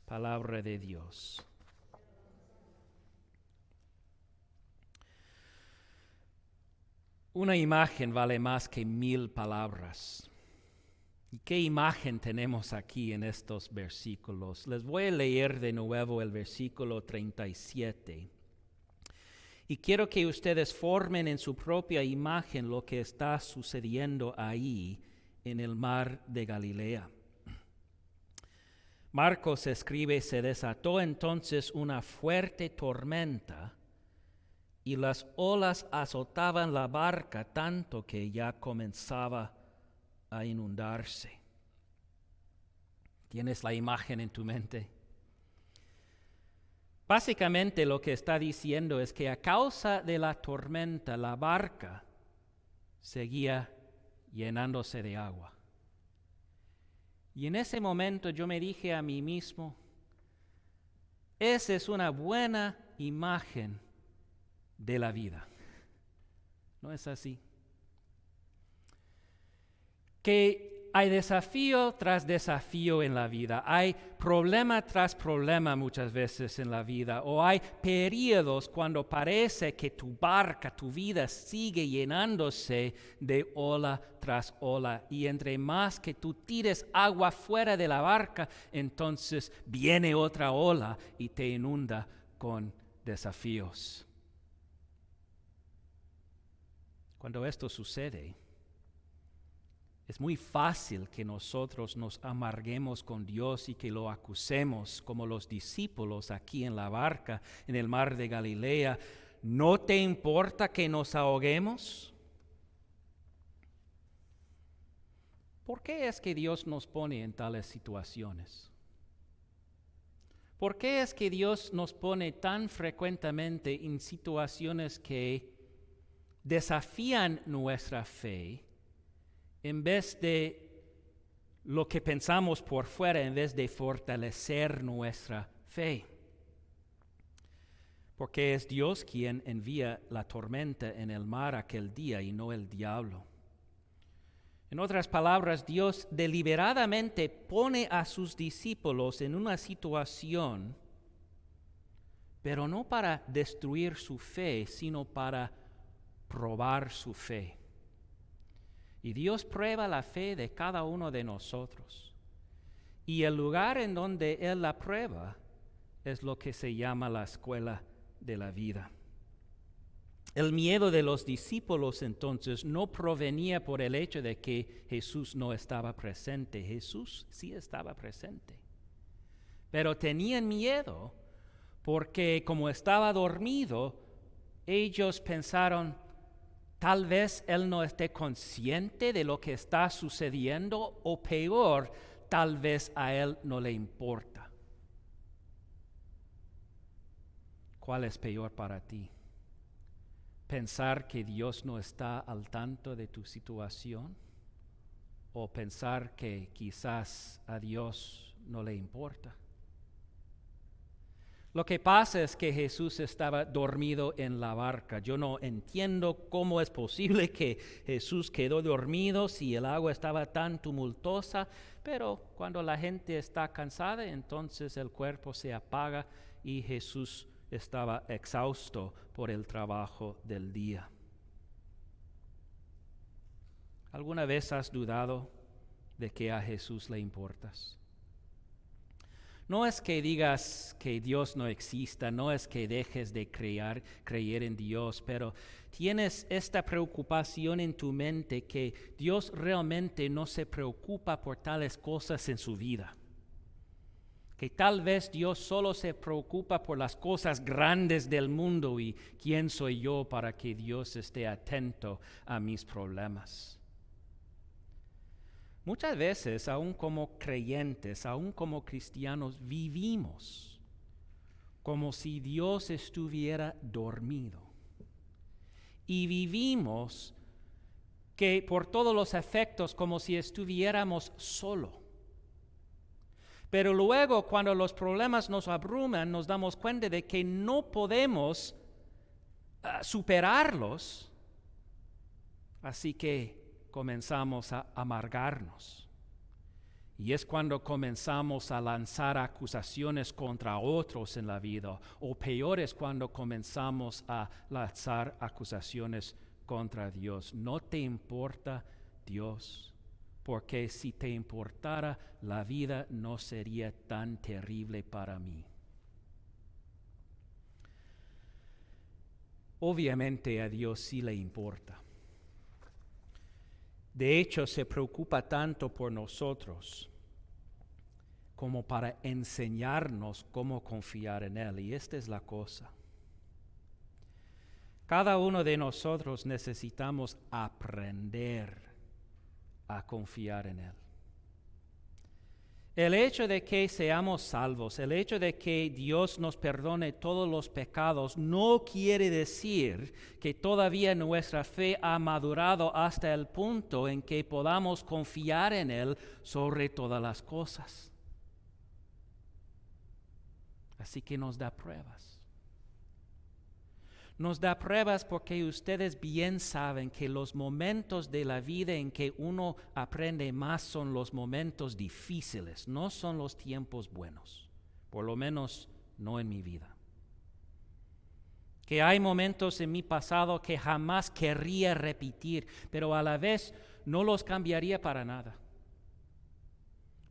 Palabra de Dios. Una imagen vale más que 1000 palabras. ¿Y qué imagen tenemos aquí en estos versículos? Les voy a leer de nuevo el versículo 37. Y quiero que ustedes formen en su propia imagen lo que está sucediendo ahí en el mar de Galilea. Marcos escribe: se desató entonces una fuerte tormenta y las olas azotaban la barca tanto que ya comenzaba a inundarse. ¿Tienes la imagen en tu mente? Básicamente lo que está diciendo es que a causa de la tormenta la barca seguía llenándose de agua. Y en ese momento yo me dije a mí mismo, esa es una buena imagen de la vida. ¿No es así? Que hay desafío tras desafío en la vida, hay problema tras problema muchas veces en la vida, o hay periodos cuando parece que tu barca, tu vida sigue llenándose de ola tras ola, y entre más que tú tires agua fuera de la barca, entonces viene otra ola y te inunda con desafíos. Cuando esto sucede, es muy fácil que nosotros nos amarguemos con Dios y que lo acusemos como los discípulos aquí en la barca, en el mar de Galilea. ¿No te importa que nos ahoguemos? ¿Por qué es que Dios nos pone en tales situaciones? ¿Por qué es que Dios nos pone tan frecuentemente en situaciones que desafían nuestra fe? En vez de lo que pensamos por fuera, en vez de fortalecer nuestra fe. Porque es Dios quien envía la tormenta en el mar aquel día y no el diablo. En otras palabras, Dios deliberadamente pone a sus discípulos en una situación, pero no para destruir su fe, sino para probar su fe. Y Dios prueba la fe de cada uno de nosotros. Y el lugar en donde Él la prueba es lo que se llama la escuela de la vida. El miedo de los discípulos entonces no provenía por el hecho de que Jesús no estaba presente. Jesús sí estaba presente. Pero tenían miedo porque como estaba dormido, ellos pensaron, tal vez Él no esté consciente de lo que está sucediendo, o peor, tal vez a Él no le importa. ¿Cuál es peor para ti? ¿Pensar que Dios no está al tanto de tu situación? ¿O pensar que quizás a Dios no le importa? Lo que pasa es que Jesús estaba dormido en la barca. Yo no entiendo cómo es posible que Jesús quedó dormido si el agua estaba tan tumultuosa, pero cuando la gente está cansada, entonces el cuerpo se apaga y Jesús estaba exhausto por el trabajo del día. ¿Alguna vez has dudado de que a Jesús le importas? No es que digas que Dios no exista, no es que dejes de creer en Dios, pero tienes esta preocupación en tu mente que Dios realmente no se preocupa por tales cosas en su vida. Que tal vez Dios solo se preocupa por las cosas grandes del mundo, y ¿quién soy yo para que Dios esté atento a mis problemas? Muchas veces, aún como creyentes, aún como cristianos, vivimos como si Dios estuviera dormido. Y vivimos que por todos los efectos como si estuviéramos solos. Pero luego, cuando los problemas nos abruman, nos damos cuenta de que no podemos superarlos. Así que comenzamos a amargarnos. Y es cuando comenzamos a lanzar acusaciones contra otros en la vida, o peor es cuando comenzamos a lanzar acusaciones contra Dios. No te importa Dios, porque si te importara, la vida no sería tan terrible para mí. Obviamente a Dios sí le importa. De hecho, se preocupa tanto por nosotros como para enseñarnos cómo confiar en Él. Y esta es la cosa. Cada uno de nosotros necesitamos aprender a confiar en Él. El hecho de que seamos salvos, el hecho de que Dios nos perdone todos los pecados, no quiere decir que todavía nuestra fe ha madurado hasta el punto en que podamos confiar en Él sobre todas las cosas. Así que nos da pruebas. Nos da pruebas porque ustedes bien saben que los momentos de la vida en que uno aprende más son los momentos difíciles, no son los tiempos buenos, por lo menos no en mi vida. Que hay momentos en mi pasado que jamás querría repetir, pero a la vez no los cambiaría para nada,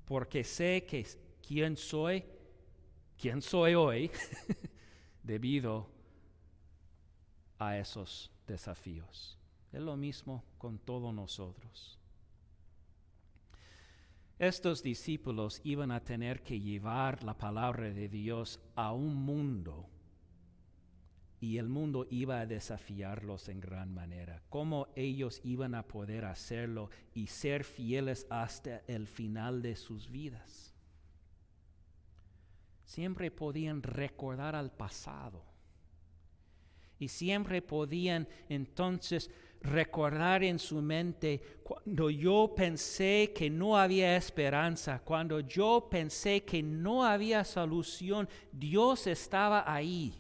porque sé que quién soy hoy debido a esos desafíos. Es lo mismo con todos nosotros. Estos discípulos iban a tener que llevar la palabra de Dios a un mundo y el mundo iba a desafiarlos en gran manera. ¿Cómo ellos iban a poder hacerlo y ser fieles hasta el final de sus vidas? Siempre podían recordar al pasado. Y siempre podían entonces recordar en su mente cuando yo pensé que no había esperanza, cuando yo pensé que no había solución, Dios estaba ahí.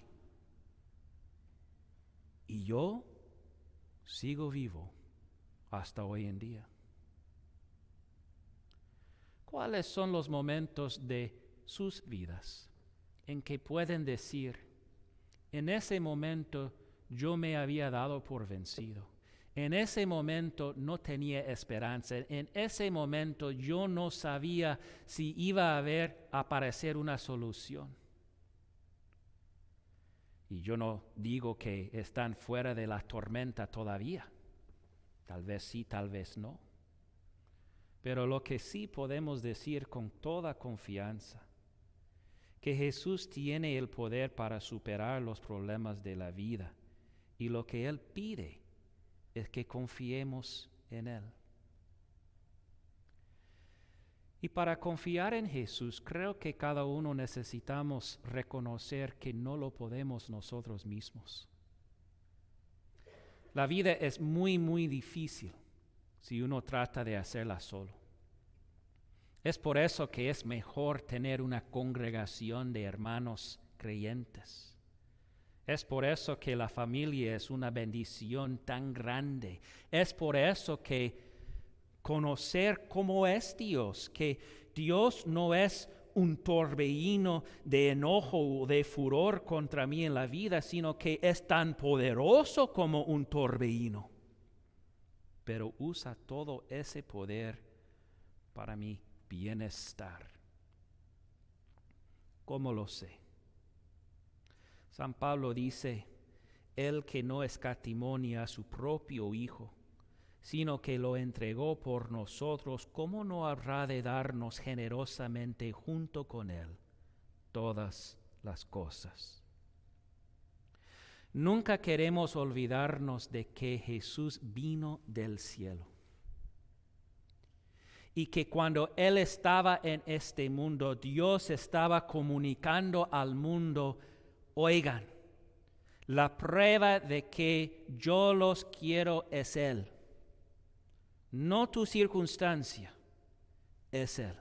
Y yo sigo vivo hasta hoy en día. ¿Cuáles son los momentos de sus vidas en que pueden decir: en ese momento yo me había dado por vencido? En ese momento no tenía esperanza. En ese momento yo no sabía si iba a aparecer una solución. Y yo no digo que están fuera de la tormenta todavía. Tal vez sí, tal vez no. Pero lo que sí podemos decir con toda confianza, que Jesús tiene el poder para superar los problemas de la vida, y lo que Él pide es que confiemos en Él. Y para confiar en Jesús, creo que cada uno necesitamos reconocer que no lo podemos nosotros mismos. La vida es muy, muy difícil si uno trata de hacerla solo. Es por eso que es mejor tener una congregación de hermanos creyentes. Es por eso que la familia es una bendición tan grande. Es por eso que conocer cómo es Dios, que Dios no es un torbellino de enojo o de furor contra mí en la vida, sino que es tan poderoso como un torbellino. Pero usa todo ese poder para mi bienestar. ¿Cómo lo sé? San Pablo dice: el que no escatimó a su propio Hijo, sino que lo entregó por nosotros, ¿cómo no habrá de darnos generosamente junto con Él todas las cosas? Nunca queremos olvidarnos de que Jesús vino del cielo y que cuando Él estaba en este mundo, Dios estaba comunicando al mundo: oigan, la prueba de que yo los quiero es Él. No tu circunstancia, es Él.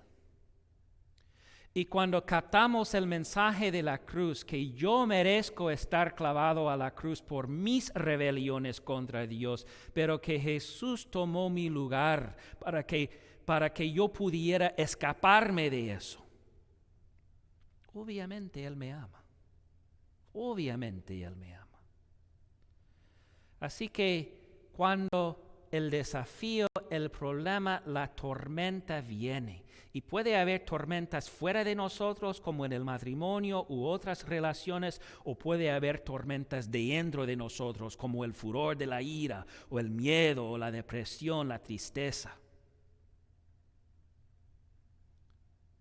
Y cuando captamos el mensaje de la cruz, que yo merezco estar clavado a la cruz por mis rebeliones contra Dios, pero que Jesús tomó mi lugar para que yo pudiera escaparme de eso. Obviamente Él me ama. Obviamente Él me ama. Así que cuando el desafío, el problema, la tormenta viene, y puede haber tormentas fuera de nosotros, como en el matrimonio u otras relaciones, o puede haber tormentas dentro de nosotros, como el furor de la ira, o el miedo, o la depresión, la tristeza.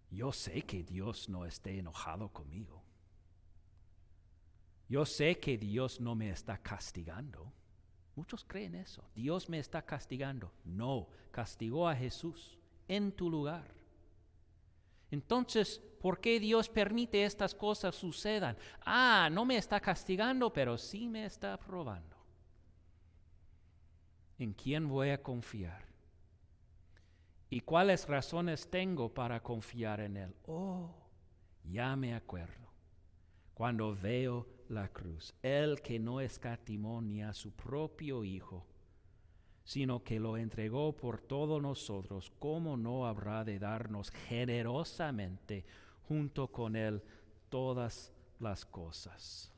Yo sé que Dios no esté enojado conmigo. Yo sé que Dios no me está castigando. Muchos creen eso. Dios me está castigando. No, castigó a Jesús en tu lugar. Entonces, ¿por qué Dios permite estas cosas sucedan? No me está castigando, pero sí me está probando. ¿En quién voy a confiar? ¿Y cuáles razones tengo para confiar en Él? Ya me acuerdo. Cuando veo la cruz, Él que no escatimó ni a su propio Hijo, sino que lo entregó por todos nosotros, ¿cómo no habrá de darnos generosamente junto con Él todas las cosas?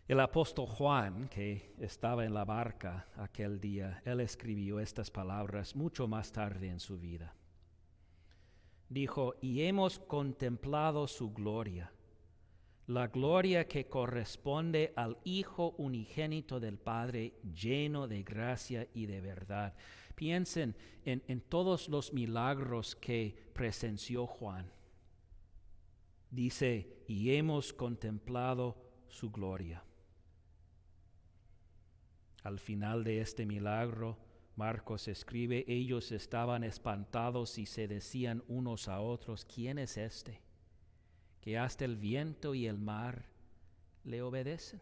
El apóstol Juan, que estaba en la barca aquel día, él escribió estas palabras mucho más tarde en su vida. Dijo, y hemos contemplado su gloria, la gloria que corresponde al Hijo unigénito del Padre, lleno de gracia y de verdad. Piensen en todos los milagros que presenció Juan. Dice, y hemos contemplado su gloria. Al final de este milagro, Marcos escribe, ellos estaban espantados y se decían unos a otros, ¿quién es este? Que hasta el viento y el mar le obedecen.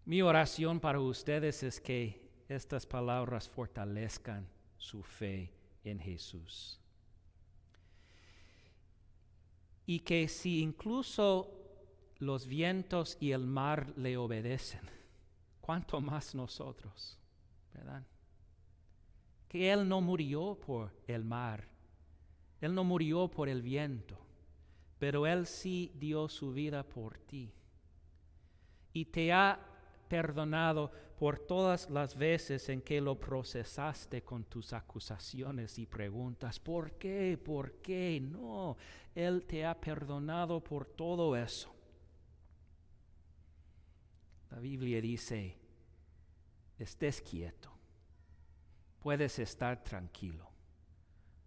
Mi oración para ustedes es que estas palabras fortalezcan su fe en Jesús. Y que si incluso los vientos y el mar le obedecen, ¿cuánto más nosotros? ¿Verdad? Que Él no murió por el mar, Él no murió por el viento, pero Él sí dio su vida por ti. Y te ha perdonado por todas las veces en que lo procesaste con tus acusaciones y preguntas. ¿Por qué? ¿Por qué? No, Él te ha perdonado por todo eso. La Biblia dice, estés quieto, puedes estar tranquilo,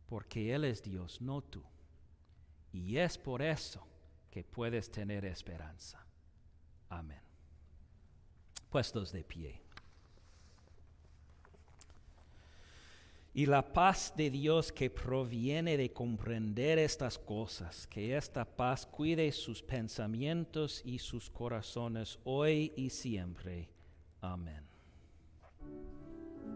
porque Él es Dios, no tú. Y es por eso que puedes tener esperanza. Amén. Puestos de pie. Y la paz de Dios que proviene de comprender estas cosas, que esta paz cuide sus pensamientos y sus corazones hoy y siempre. Amén.